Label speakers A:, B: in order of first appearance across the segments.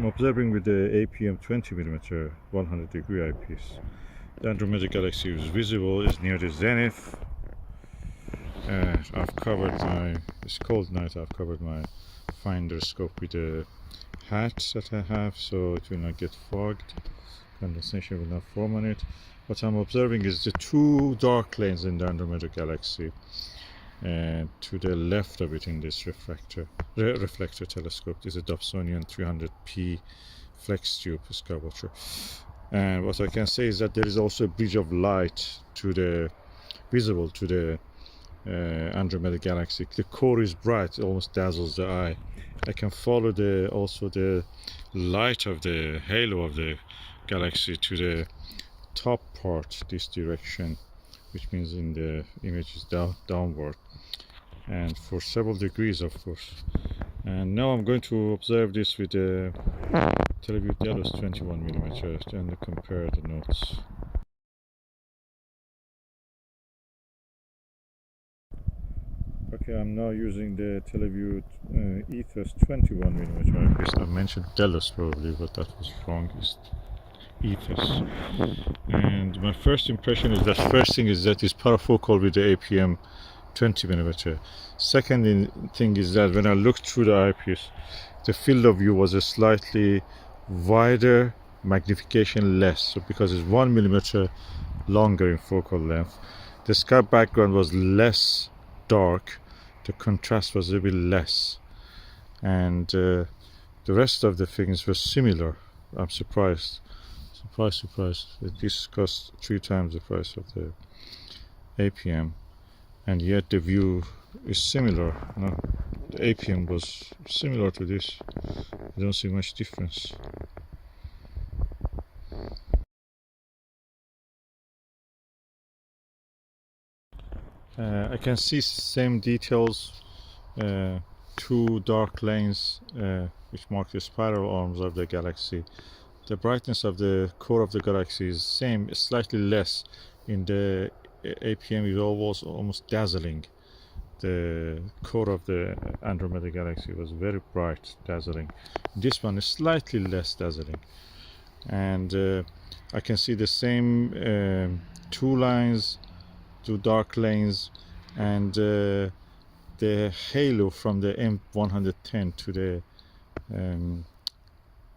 A: I'm observing with the APM 20mm 100-degree eyepiece. The Andromeda galaxy is visible, is near the zenith. I've covered it's cold night, I've covered my finder scope with the hat that I have, so it will not get fogged. Condensation will not form on it. What I'm observing is the two dark lanes in the Andromeda galaxy. And to the left of it in this reflector telescope is a Dobsonian 300p Flextube Skywatcher. And what I can say is that there is also a bridge of light visible to the Andromeda galaxy. The core is bright, it almost dazzles the eye. I can follow also the light of the halo of the galaxy to the top part, this direction, which means in the image is downward, and for several degrees, of course. And now I'm going to observe this with the Televue 21mm and compare the notes. Okay, I'm now using the Televue Ethos 21mm eyepiece. I mentioned Delos probably, but that was wrong. It's Ethos. And my first impression is that it's parafocal with the APM 20mm. Second thing is that when I looked through the eyepiece, the field of view was a slightly wider, magnification less. So because it's 1mm longer in focal length, the sky background was less dark, the contrast was a bit less, and the rest of the things were similar. I'm surprised. Surprise, this cost 3 times the price of the APM, and yet the view is similar. No, the APM was similar to this. I don't see much difference. I can see same details, 2 dark lanes which mark the spiral arms of the galaxy. The brightness of the core of the galaxy is same, slightly less. In the APM is almost dazzling. The core of the Andromeda galaxy was very bright, dazzling. This one is slightly less dazzling. And I can see the same 2 lines, 2 dark lanes, and the halo from the M110 to the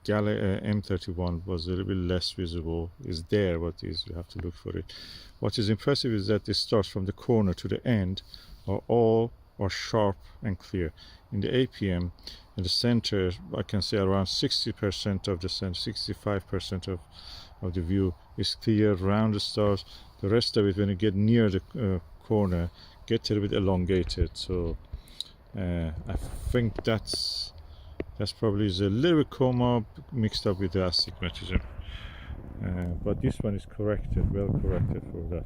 A: M31 was a little bit less visible. Is there, but you have to look for it. What is impressive is that it starts from the corner to the end are sharp and clear. In the APM, in the center, I can say around 60% of the center, 65% of the view is clear around the stars. The rest of it, when you get near the corner, gets a little bit elongated. So I think that's probably is a little bit coma mixed up with the astigmatism. But this one is corrected, well corrected for that.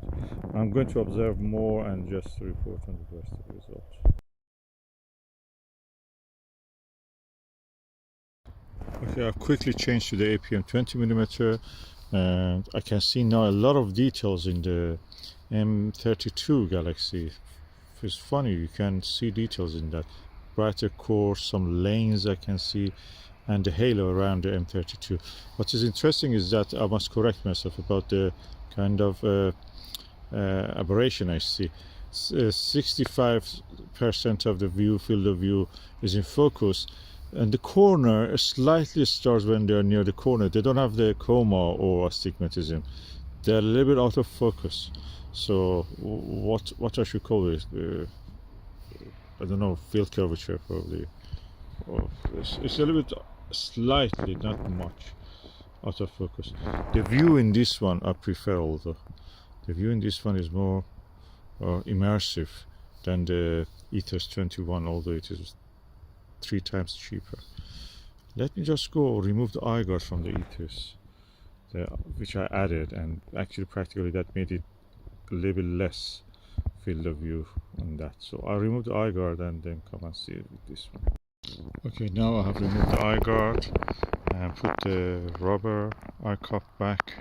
A: I'm going to observe more and just report on the rest of the results. Okay, I've quickly changed to the APM 20mm, and I can see now a lot of details in the M32 galaxy. It's funny, you can see details in that. Brighter core, some lanes I can see, and the halo around the M32. What is interesting is that I must correct myself about the kind of aberration I see. 65% of the field of view is in focus, and the corner slightly stars when they are near the corner. They don't have the coma or astigmatism. They're a little bit out of focus. So what I should call it? I don't know, field curvature probably. It's a little bit, slightly, not much, out of focus. The view in this one I prefer, although the view in this one is more immersive than the Ethos 21, although it is 3 times cheaper. Let me just go remove the eye guard from the Ethos, which I added, and actually practically that made it a little bit less field of view on that. So I'll remove the eye guard and then come and see it with this one. Okay, now I have removed the eye guard and put the rubber eye cup back.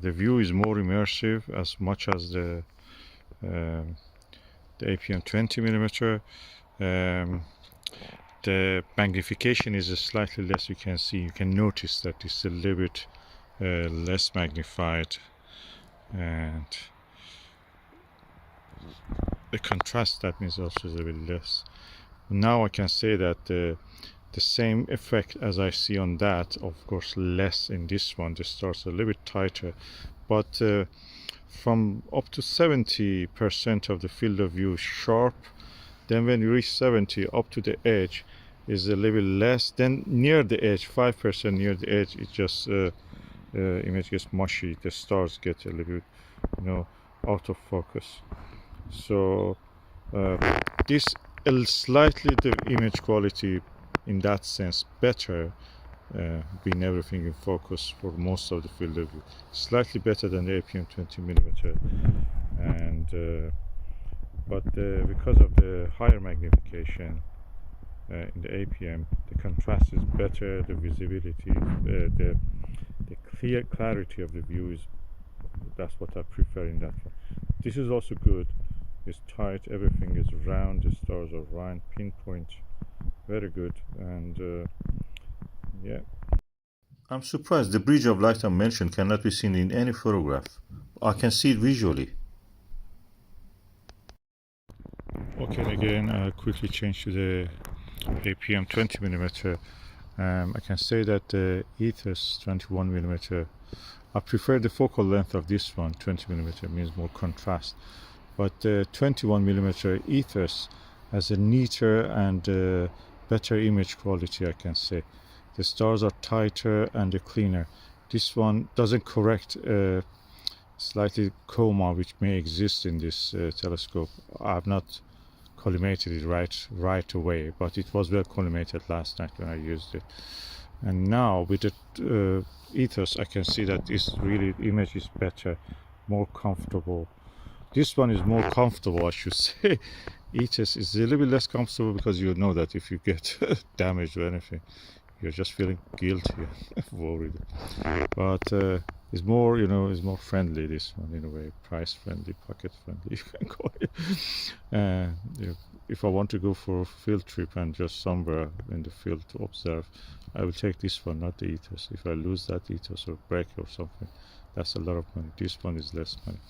A: The view is more immersive as much as the APM 20mm. the magnification is slightly less. You can see, you can notice that it's a little bit less magnified, and the contrast, that means also is a bit less. Now I can say that the same effect as I see on that, of course less in this one. The stars are a little bit tighter, but from up to 70% of the field of view is sharp. Then when you reach 70, up to the edge is a little less. Then near the edge, 5% near the edge, it just image gets mushy. The stars get a little bit, out of focus. So this slightly the image quality in that sense better, being everything in focus for most of the field of view, slightly better than the APM 20mm, and but because of the higher magnification in the APM, the contrast is better, the visibility, the clear clarity of the view is, that's what I prefer in that one. This is also good. It's tight, everything is round, the stars are round, pinpoint, very good. And yeah, I'm surprised the bridge of light I mentioned cannot be seen in any photograph. I can see it visually. Okay, again I quickly change to the APM 20mm. I can say that the Ethos 21mm, I prefer the focal length of this one. 20mm means more contrast, but the 21mm Ethos has a neater and better image quality, I can say. The stars are tighter and cleaner. This one doesn't correct slightly coma which may exist in this telescope. I've not collimated it right away, but it was well collimated last night when I used it. And now with the Ethos, I can see that this really image is better, more comfortable. This one is more comfortable, I should say. Ethos is a little bit less comfortable because you know that if you get damaged or anything, you're just feeling guilty and worried. But it's more, it's more friendly, this one, in a way, price friendly, pocket friendly, you can call it. If I want to go for a field trip and just somewhere in the field to observe, I will take this one, not the Ethos. If I lose that Ethos or break or something, that's a lot of money. This one is less money.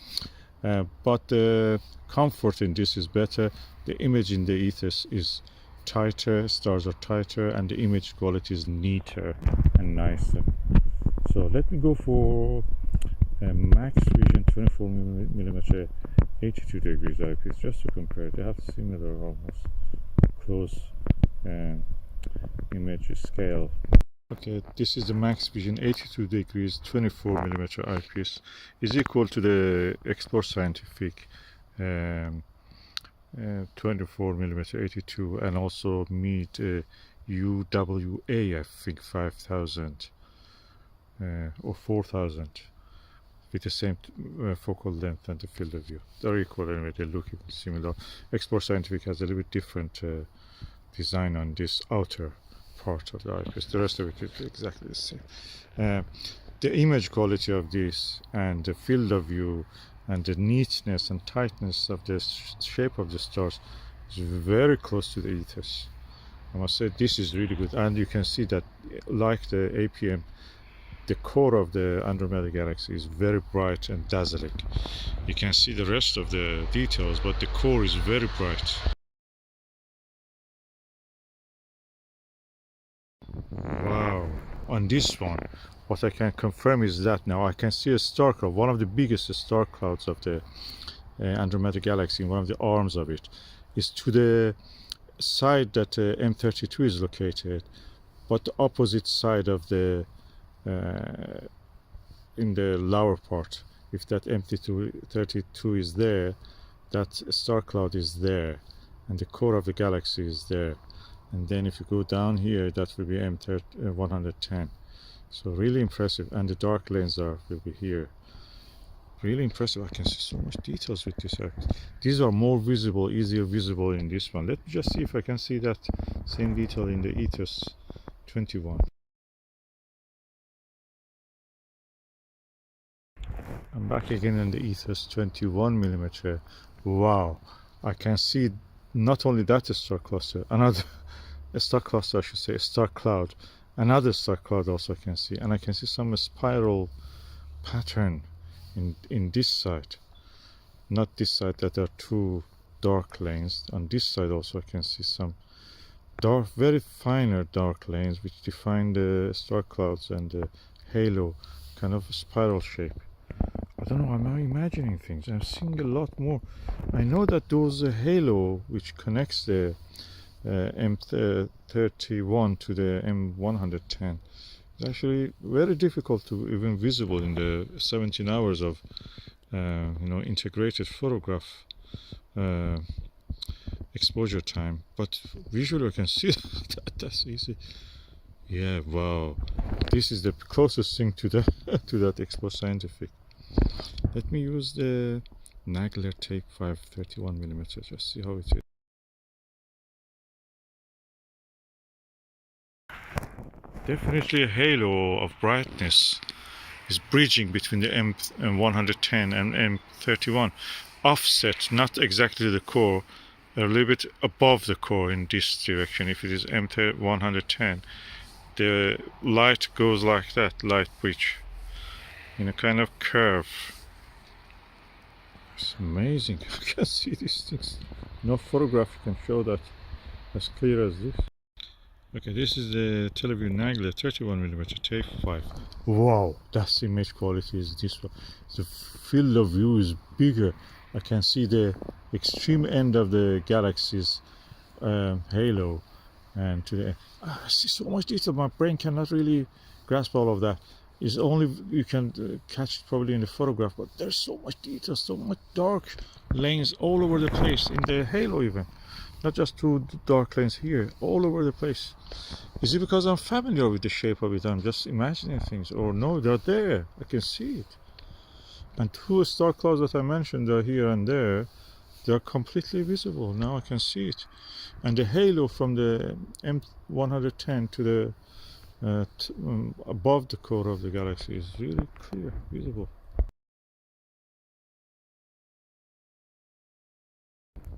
A: But the comfort in this is better. The image in the Ethos is tighter, stars are tighter, and the image quality is neater and nicer. So let me go for a Maxvision 24mm 82 degrees eyepiece just to compare. They have similar, almost close image scale. Okay, this is the Maxvision 82 degrees 24mm eyepiece. Is equal to the Export Scientific 24mm 82, and also meet UWA, I think 5000 or 4000, with the same focal length and the field of view. They're equal anyway, they look even similar. Export Scientific has a little bit different design on this outer part of the eyepiece. The rest of it is exactly the same. The image quality of this and the field of view and the neatness and tightness of the shape of the stars is very close to the Ethos. I must say this is really good, and you can see that, like the APM, the core of the Andromeda galaxy is very bright and dazzling. You can see the rest of the details, but the core is very bright. Wow, on this one, what I can confirm is that now I can see a star cloud, one of the biggest star clouds of the Andromeda galaxy, one of the arms of it, is to the side that M32 is located, but the opposite side of the in the lower part. If that M32 is there, that star cloud is there, and the core of the galaxy is there. And then if you go down here, that will be M110. So really impressive, and the dark lanes will be here. Really impressive. I can see so much details with this. These are more visible, easier visible in this one. Let me just see if I can see that same detail in the Ethos 21. I'm back again in the Ethos 21mm. Wow, I can see not only that star cluster, a star cluster, I should say, a star cloud. Another star cloud also I can see, and I can see some spiral pattern in this side, not this side, that are two dark lanes. On this side also I can see some dark, very finer dark lanes which define the star clouds and the halo, kind of a spiral shape. I don't know, I'm imagining things. I'm seeing a lot more. I know that those halo which connects the M31 to the M110 is actually very difficult to even visible in the 17 hours of integrated photograph exposure time, but visually I can see that's easy. Yeah, wow, this is the closest thing to that to that Expo Scientific. Let me use the Nagler tape 5 31mm, just see how it is. Definitely a halo of brightness is bridging between the M110 and M31, offset, not exactly the core, a little bit above the core in this direction. If it is M110, the light goes like that, light bridge, in a kind of curve. It's amazing. I can see these things. No photograph can show that as clear as this. Okay, this is the Televue Nagler 31mm tape 5. Wow, that's image quality is this one. The field of view is bigger. I can see the extreme end of the galaxy's halo, and to the I see so much detail. My brain cannot really grasp all of that. It's only you can catch it probably in the photograph, but there's so much detail, so much dark lanes all over the place in the halo even. Not just two dark lanes here, all over the place. Is it because I'm familiar with the shape of it? I'm just imagining things, or no, they're there. I can see it. And two star clouds that I mentioned are here and there. They're completely visible. Now I can see it. And the halo from the M110 to the above the core of the galaxy is really clear, visible.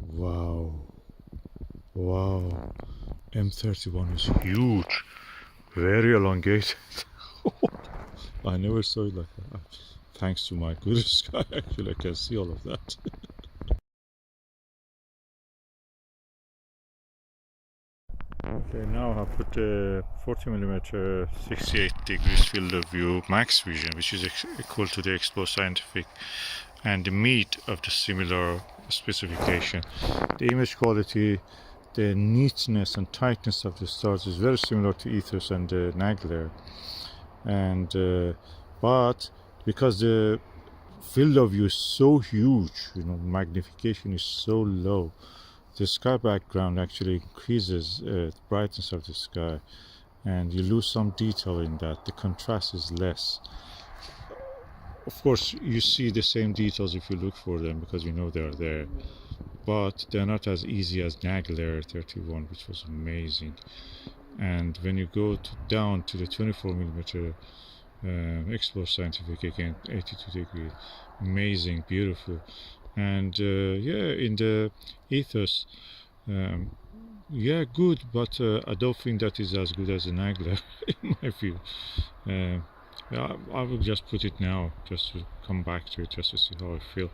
A: Wow. Wow, M31 is huge, very elongated. I never saw it like that. Thanks to my good sky, actually, I can see all of that. Okay, now I put the 40mm 68 degrees field of view Maxvision, which is equal to the Expo Scientific, and the meat of the similar specification. The image quality, the neatness and tightness of the stars is very similar to Ethos and Nagler, and but because the field of view is so huge, magnification is so low, the sky background actually increases the brightness of the sky, and you lose some detail in that. The contrast is less. Of course, you see the same details if you look for them because you know they are there, but they're not as easy as Nagler 31, which was amazing. And when you go down to the 24mm Expo Scientific, again 82 degrees, amazing, beautiful. And yeah, in the Ethos, yeah, good, but I don't think that is as good as the Nagler in my view. Yeah, I will just put it now, just to come back to it, just to see how I feel.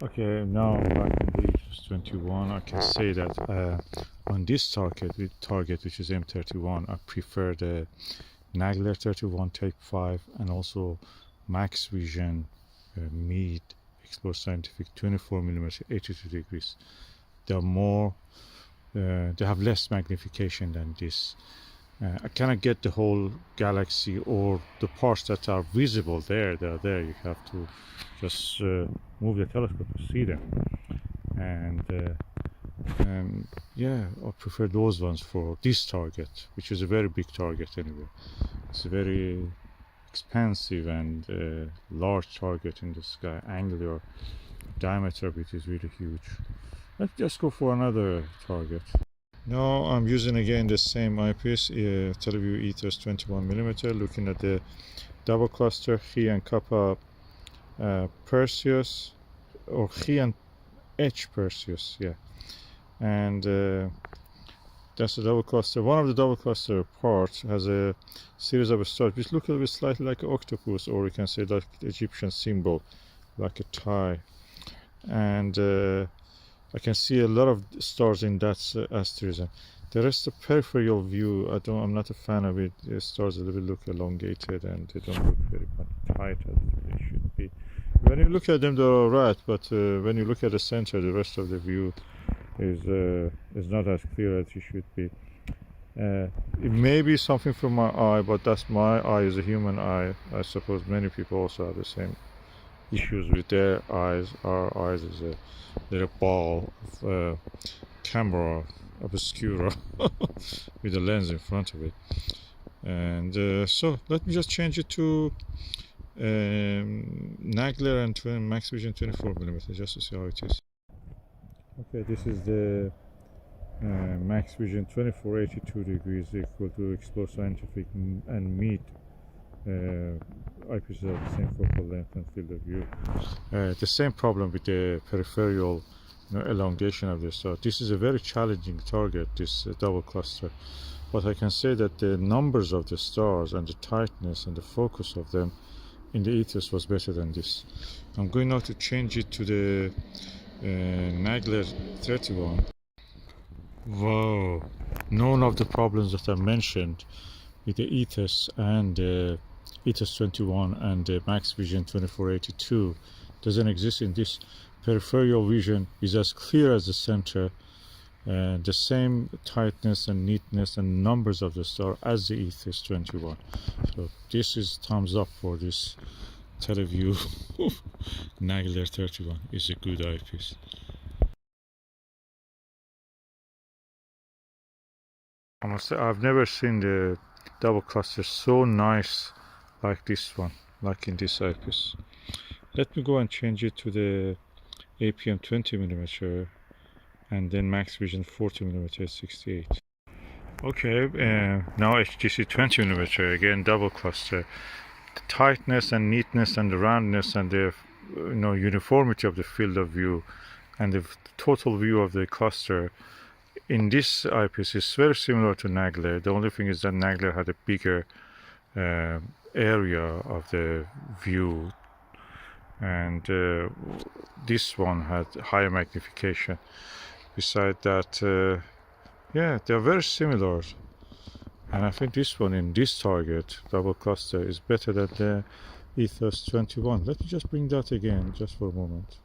A: Okay, now back in the Ethos 21, I can say that on this target, which is M31, I prefer the Nagler 31 Tape 5 and also Maxvision Mid Explore Scientific 24mm 82 degrees. They're more, they have less magnification than this. I cannot get the whole galaxy or the parts that are visible there. They're there. You have to just move the telescope to see them. And yeah, I prefer those ones for this target, which is a very big target anyway. It's a very expansive and large target in the sky. Angular diameter of it is really huge. Let's just go for another target. Now I'm using again the same eyepiece, Televue Ethos 21mm, looking at the double cluster Xi and Kappa Perseus, or Xi and Perseus, yeah. And that's a double cluster. One of the double cluster parts has a series of stars which look a little bit slightly like an octopus, or you can say like the Egyptian symbol, like a tie. And I can see a lot of stars in that asterism. The rest of peripheral view, I'm not a fan of it. The stars a little bit look elongated and they don't look very tight as they should be. When you look at them, they're alright, but when you look at the center, the rest of the view is not as clear as it should be. It may be something from my eye, but that's my eye is a human eye. I suppose many people also have the same issues with their eyes. Our eyes is a little ball of camera obscura with a lens in front of it. And so let me just change it to Nagler and Maxvision 24mm just to see how it is. Okay, this is the Maxvision 2482 degrees equal to explore scientific and meet eyepieces of the same focal length and field of view. The same problem with the peripheral elongation of this. So this is a very challenging target, this double cluster. But I can say that the numbers of the stars and the tightness and the focus of them in the Ethos was better than this. I'm going now to change it to the Nagler 31. Wow, none of the problems that I mentioned with the Ethos and the Ethos 21 and the Maxvision 2482 doesn't exist in this. Peripheral vision is as clear as the center, the same tightness and neatness and numbers of the star as the Ethos 21. So this is thumbs up for this Televue Nagler 31. Is a good eyepiece. I must say I've never seen the double cluster so nice like this one, like in this eyepiece. Let me go and change it to the APM 20mm and then Maxvision 40mm 68. Okay, now HDC 20mm, again double cluster. The tightness and neatness and the roundness and the uniformity of the field of view and the total view of the cluster in this eyepiece is very similar to Nagler. The only thing is that Nagler had a bigger area of the view, and this one had higher magnification. Besides that, yeah, they're very similar, and I think this one in this target double cluster is better than the Ethos 21. Let me just bring that again just for a moment.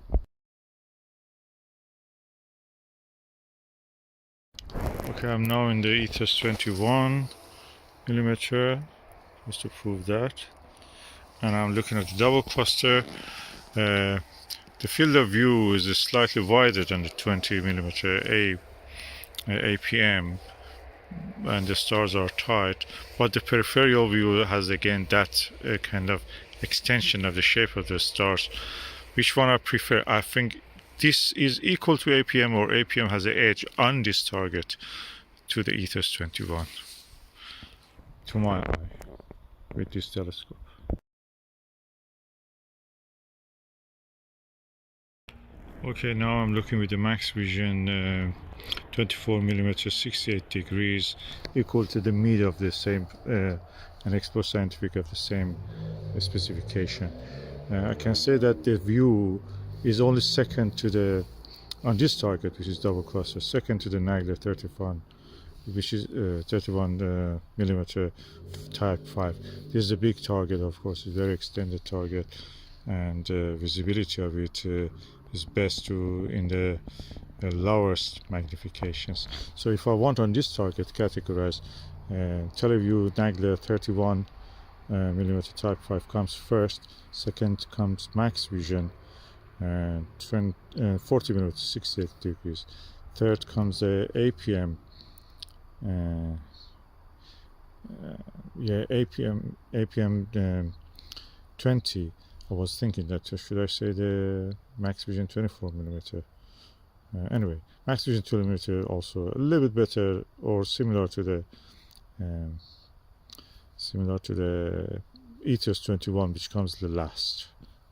A: Okay, I'm now in the Ethos 21mm just to prove that, and I'm looking at the double cluster. The field of view is slightly wider than the 20mm APM, and the stars are tight, but the peripheral view has again that kind of extension of the shape of the stars. Which one I prefer? I think this is equal to APM, or APM has an edge on this target to the Ethos 21, to my eye, with this telescope. Okay, now I'm looking with the Maxvision 24mm 68 degrees equal to the mid of the same and explore scientific of the same specification. I can say that the view is only second to the, on this target, which is double cluster, second to the Nagler 31, which is 31mm type 5. This is a big target, of course, it's a very extended target, and visibility of it is best to in the lowest magnifications. So if I want on this target categorize, Televue Nagler 31mm type 5 comes first, second comes Maxvision 40mm 68 degrees, third comes the APM APM 20. I was thinking that should I say the Maxvision 24mm. Anyway, Maxvision 20mm also a little bit better or similar to the Ethos 21, which comes the last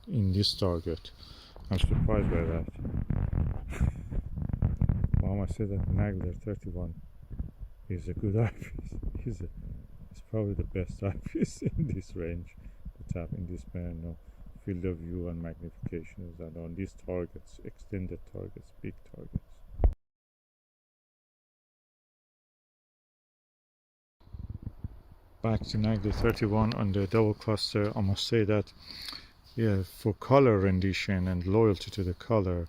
A: in this target. I'm surprised by that. Mama said that Nagler 31 is a good eyepiece. It's probably the best eyepiece in this range to tap in this band. No field of view and magnifications, and on these targets, extended targets, big targets. Back to Nagler 31 on the double cluster. I must say that, yeah, for color rendition and loyalty to the color,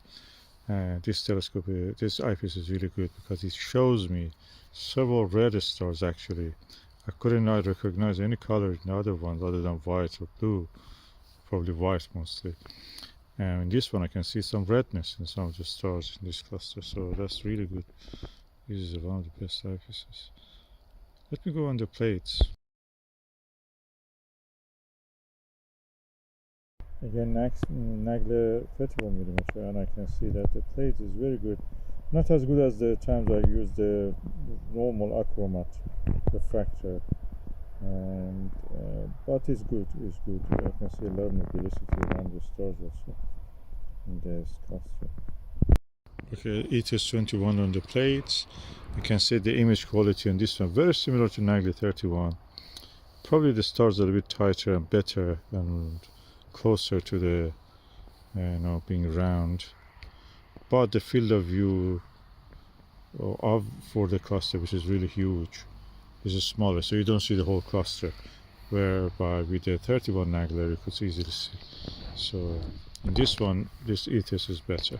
A: this telescope, this eyepiece is really good because it shows me several red stars. Actually, I couldn't recognize any color in the other ones other than white or blue, probably white mostly. And in this one I can see some redness in some of the stars in this cluster, so that's really good. This is one of the best eyepieces. Let me go on the plates. Again, Nagler 31mm, and I can see that the plate is very good. Not as good as the times I used the normal achromat refractor, and but it's good. It's good. I can see a lot of mobility around the stars also in this cluster. Okay, Ethos 21 on the plates. You can see the image quality on this one very similar to Nagler 31. Probably the stars are a bit tighter and better and closer to the being round, but the field of view for the cluster, which is really huge, is smaller, so you don't see the whole cluster, whereby with the 31 Nagler you could easily see. So in this one, this Ethos is better.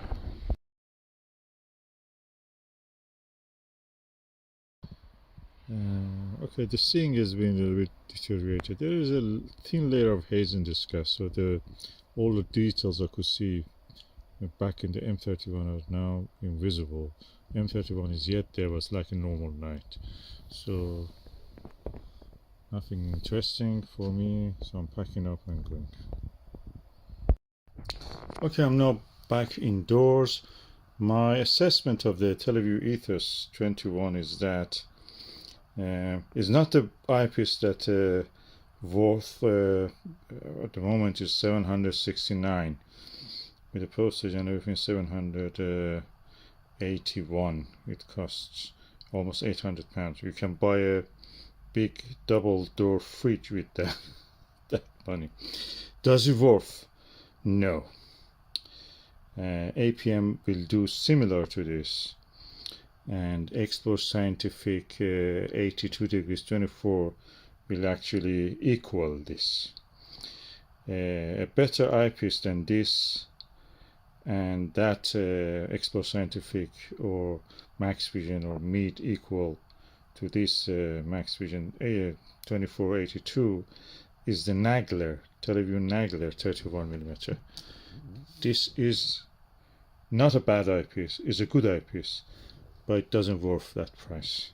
A: Okay, the seeing has been a little bit deteriorated. There is a thin layer of haze in the sky, so all the details I could see back in the M31 are now invisible. M31 is yet there, but it's like a normal night. So nothing interesting for me, so I'm packing up and going. Okay, I'm now back indoors. My assessment of the Televue Ethos 21 is that it's not the eyepiece that worth at the moment is 769 with the postage and everything. 781. It costs almost £800. You can buy a big double door fridge with that money. Does it worth? No. APM will do similar to this, and Explore Scientific 82 degrees 24 will actually equal this. A better eyepiece than this, and that Explore Scientific or Maxvision or Meet equal to this Maxvision 2482 is the Nagler, Televue Nagler 31mm. This is not a bad eyepiece, it's a good eyepiece, but it doesn't worth that price.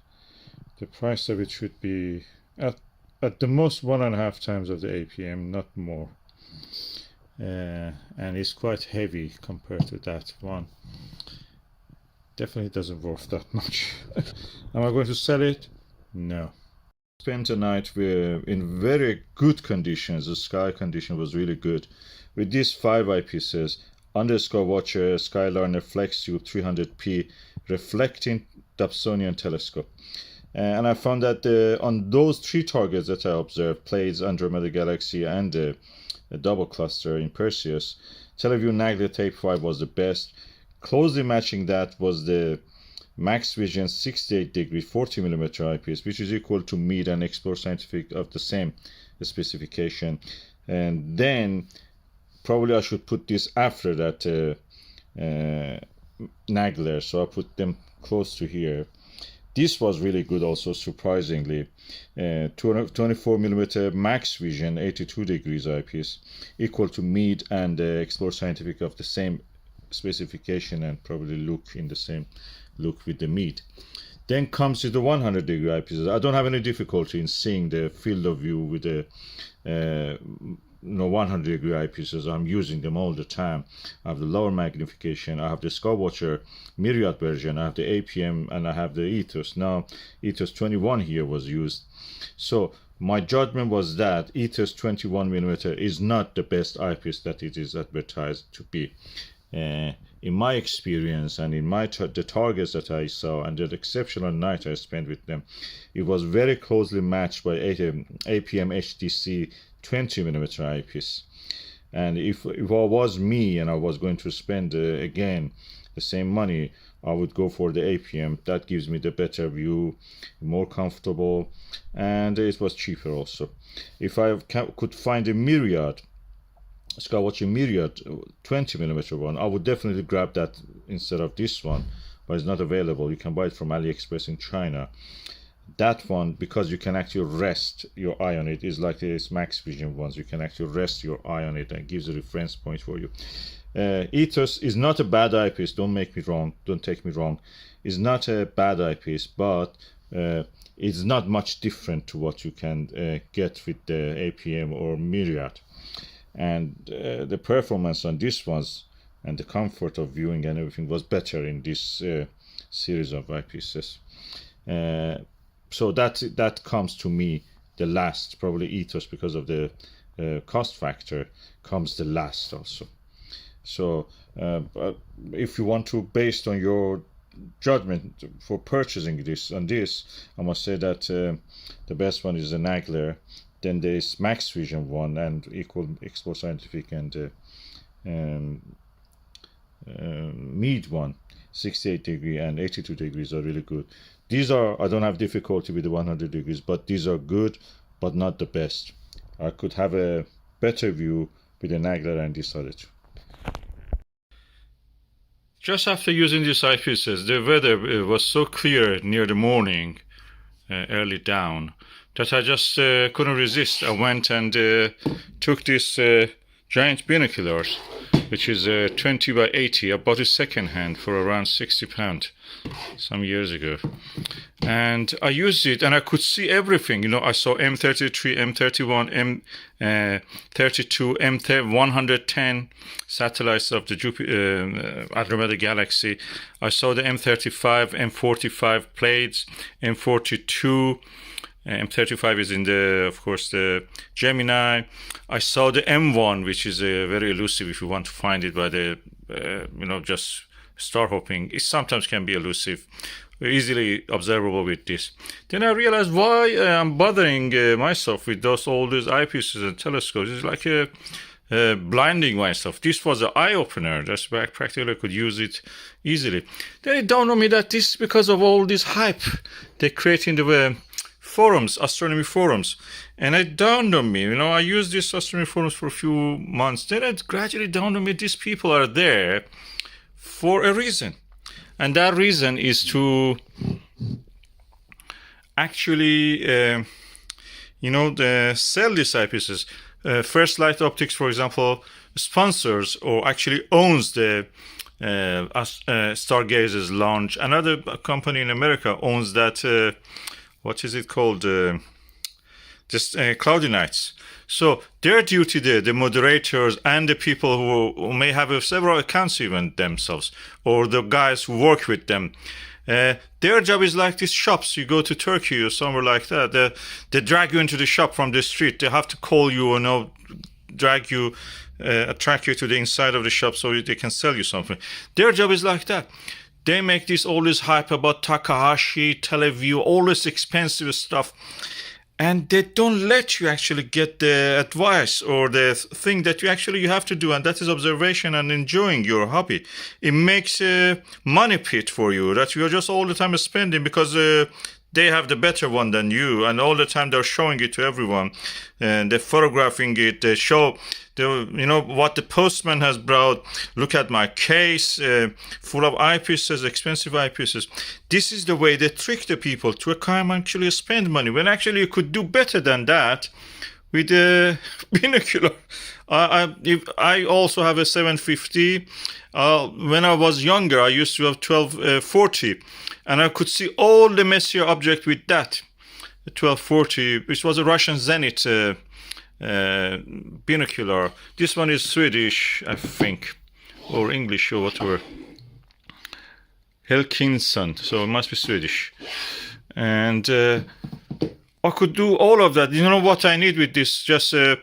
A: The price of it should be at the most 1.5 times of the APM, not more. And it's quite heavy compared to that one. Definitely doesn't worth that much. Am I going to sell it? No. Spent a night in very good conditions. The sky condition was really good. With these 5 eyepieces, under Skywatcher, Skyliner, Flextube 300p reflecting Dobsonian telescope. And I found that on those 3 targets that I observed, Pleiades, Andromeda galaxy, and a double cluster in Perseus, Televue Nagler Tape 5 was the best. Closely matching that was the Maxvision 68 degree 40mm eyepiece, which is equal to Meet and Explore Scientific of the same specification. And then probably I should put this after that Nagler, so I put them close to here. This was really good also, surprisingly. 24mm Maxvision 82 degrees eyepiece, equal to Meet and Explore Scientific of the same specification, and probably look in the same look with the Meet. Then comes the 100 degree eyepieces. I don't have any difficulty in seeing the field of view with the 100 degree eyepieces. I'm using them all the time. I have the lower magnification, I have the Skywatcher myriad version, I have the APM, and I have the Ethos. Now Ethos 21 here was used. So my judgment was that Ethos 21mm is not the best eyepiece that it is advertised to be. in my experience and in my the targets that I saw and the exceptional night I spent with them, it was very closely matched by APM HDC 20mm eyepiece. And if it was me and I was going to spend again the same money, I would go for the APM. That gives me the better view, more comfortable, and it was cheaper also. If I could find a Myriad, Skywatcher Myriad 20mm one, I would definitely grab that instead of this one, but it's not available. You can buy it from AliExpress in China. That one, because you can actually rest your eye on it, is like this Maxvision ones. You can actually rest your eye on it and it gives a reference point for you. Ethos is not a bad eyepiece. Don't take me wrong. It's not a bad eyepiece, but it's not much different to what you can get with the APM or Myriad. And the performance on this ones and the comfort of viewing and everything was better in this series of eyepieces. So that comes to me the last. Probably Ethos, because of the cost factor, comes the last also. So if you want to, based on your judgment for purchasing this, I must say that the best one is the Nagler. Then there is Maxvision one and Export Scientific and Mead one. 68 degree and 82 degrees are really good. These are, I don't have difficulty with the 100 degrees, but these are good, but not the best. I could have a better view with the Nagler and this other two. Just after using these eyepieces, the weather was so clear near the morning, early down, that I just couldn't resist. I went and took these giant binoculars, which is 20 by 80. I bought it second hand for around £60 some years ago. And I used it and I could see everything. You know, I saw M33, M31, M32, M110 satellites of the Andromeda galaxy. I saw the M35, M45 Pleiades, M42. M35 is in the, of course, the Gemini. I saw the M1, which is very elusive if you want to find it by the, just star hopping. It sometimes can be elusive, easily observable with this. Then I realized why I'm bothering myself with all these eyepieces and telescopes. It's like blinding myself. This was an eye opener. That's practically I could use it easily. Then it dawned on me that this is because of all this hype they create in the forums, astronomy forums. And it dawned on me, I used these astronomy forums for a few months. Then it gradually dawned on me, these people are there for a reason. And that reason is to actually, sell these eyepieces. First Light Optics, for example, sponsors or actually owns the Stargazer's launch. Another company in America owns that, what is it called? Just Cloudy Nights. So their duty there, the moderators and the people who may have several accounts even themselves, or the guys who work with them, their job is like these shops. You go to Turkey or somewhere like that, they drag you into the shop from the street. They have to call you drag you, attract you to the inside of the shop so they can sell you something. Their job is like that. They make all this hype about Takahashi, Televue, all this expensive stuff. And they don't let you actually get the advice or the thing that you have to do. And that is observation and enjoying your hobby. It makes a money pit for you that you're just all the time spending because they have the better one than you. And all the time they're showing it to everyone. And they're photographing it. They show what the postman has brought. Look at my case, full of eyepieces, expensive eyepieces. This is the way they trick the people to come actually spend money, when actually you could do better than that with a binocular. I also have a 750. When I was younger, I used to have 1240, and I could see all the Messier object with that. The 1240, which was a Russian Zenit binocular. This one is Swedish, I think, or English or whatever. Helkinson, so it must be Swedish. And I could do all of that. You know what I need with this? Just a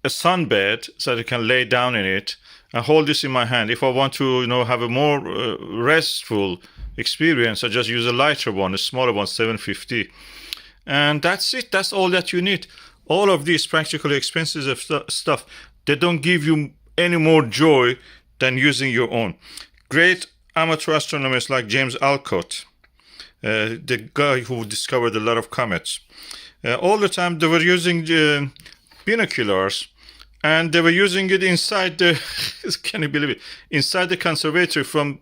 A: sunbed so that I can lay down in it I hold this in my hand. If I want to, have a more restful experience, I just use a lighter one, a smaller one, 750. And that's it. That's all that you need. All of these practically expensive stuff, they don't give you any more joy than using your own. Great amateur astronomers like James Alcott, the guy who discovered a lot of comets, all the time they were using binoculars, and they were using it inside the can you believe it, inside the conservatory, from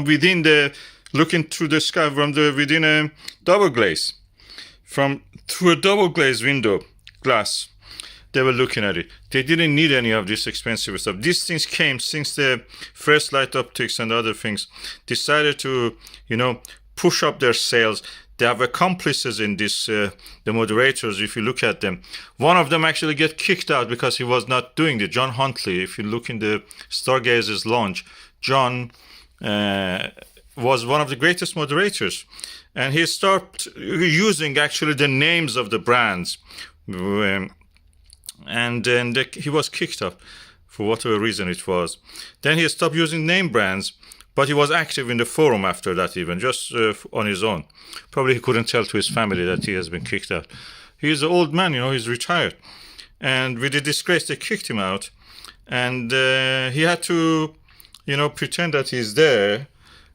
A: within the, looking through the sky from the within a double glaze, through a double glazed window glass. They were looking at it. They didn't need any of this expensive stuff. These things came since the first light optics and other things decided to, push up their sales. They have accomplices in this, the moderators, if you look at them. One of them actually get kicked out because he was not doing it. John Huntley, if you look in the Stargazer's launch, John was one of the greatest moderators. And he started using actually the names of the brands. And then he was kicked off for whatever reason it was. Then he stopped using name brands, but he was active in the forum after that, even just on his own. Probably he couldn't tell to his family that he has been kicked out. He's an old man, he's retired. And with the disgrace, they kicked him out. And he had to, pretend that he's there.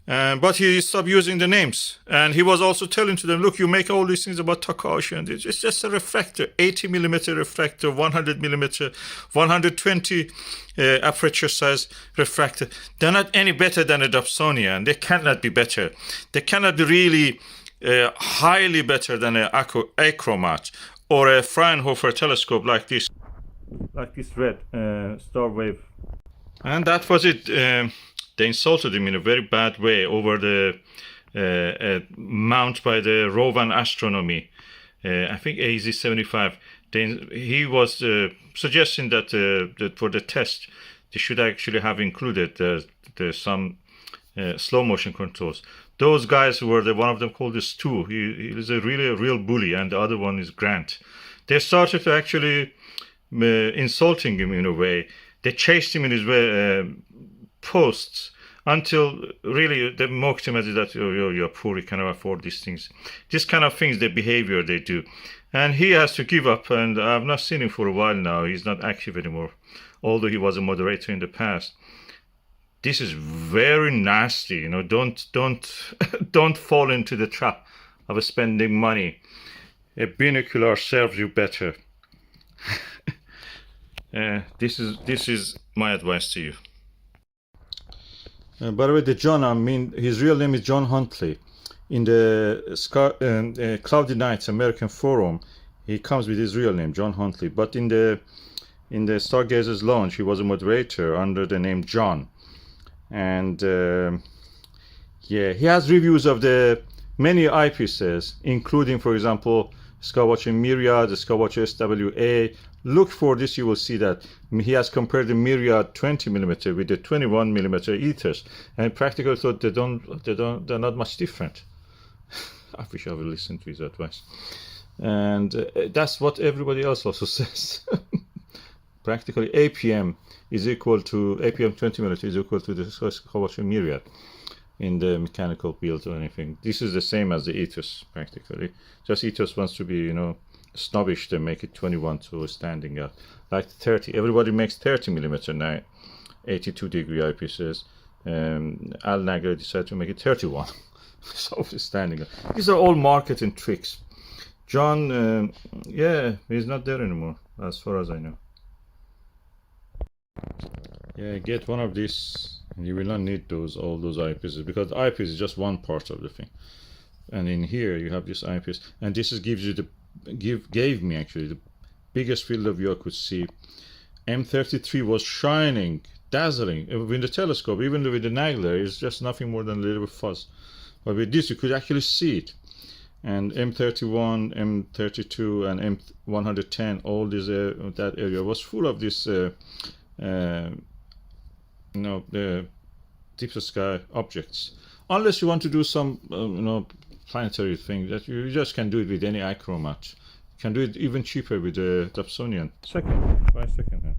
A: But he stopped using the names. And he was also telling to them, look, you make all these things about Takahashi, and it's just a refractor, 80 millimeter refractor, 100 millimeter, 120 aperture size refractor. They're not any better than a Dobsonian. They cannot be better. They cannot be really highly better than a achromat or a Fraunhofer telescope like this red star wave. And that was it. They insulted him in a very bad way over the mount by the Rowan Astronomy, I think AZ-75. He was suggesting that, that for the test, they should actually have included some slow motion controls. Those guys were one of them called the Stu. He is a real bully, and the other one is Grant. They started to actually insulting him in a way. They chased him in his posts until really they mocked him as that, you're poor, you cannot afford these things. This kind of things, the behavior they do. And he has to give up, and I've not seen him for a while now. He's not active anymore, although he was a moderator in the past. This is very nasty, don't fall into the trap of spending money. A binocular serves you better. This is my advice to you. By the way, the John, his real name is John Huntley. In the Cloudy Nights American Forum, he comes with his real name, John Huntley. But in the Stargazer's launch, he was a moderator under the name John. And yeah, he has reviews of the many eyepieces, including, for example, Skywatcher Myriad, the Skywatcher SWA. Look for this, you will see that he has compared the Myriad 20mm with the 21mm Ethos, and practically thought they're not much different. I wish I would listen to his advice. And that's what everybody else also says. Practically APM 20mm is equal to the Skywatcher Myriad in the mechanical build or anything. This is the same as the Ethos, practically. Just Ethos wants to be, snobbish. They make it 21 to standing out. Like 30. Everybody makes 30mm now. 82 degree eyepieces. Al Nagler decided to make it 31. So standing out. These are all marketing tricks. John, yeah, he's not there anymore, as far as I know. Yeah, get one of these. You will not need all those eyepieces, because the eyepiece is just one part of the thing. And in here you have this eyepiece, and this gives you gave me actually the biggest field of view I could see. M33 was shining, dazzling with the telescope. Even with the Nagler, it's just nothing more than a little bit fuzz. But with this, you could actually see it. And M31, M32, and M110, all this that area was full of this. The deep sky objects, unless you want to do some planetary thing that you just can do it with any ichromat. You can do it even cheaper with the Dobsonian. Buy second hand.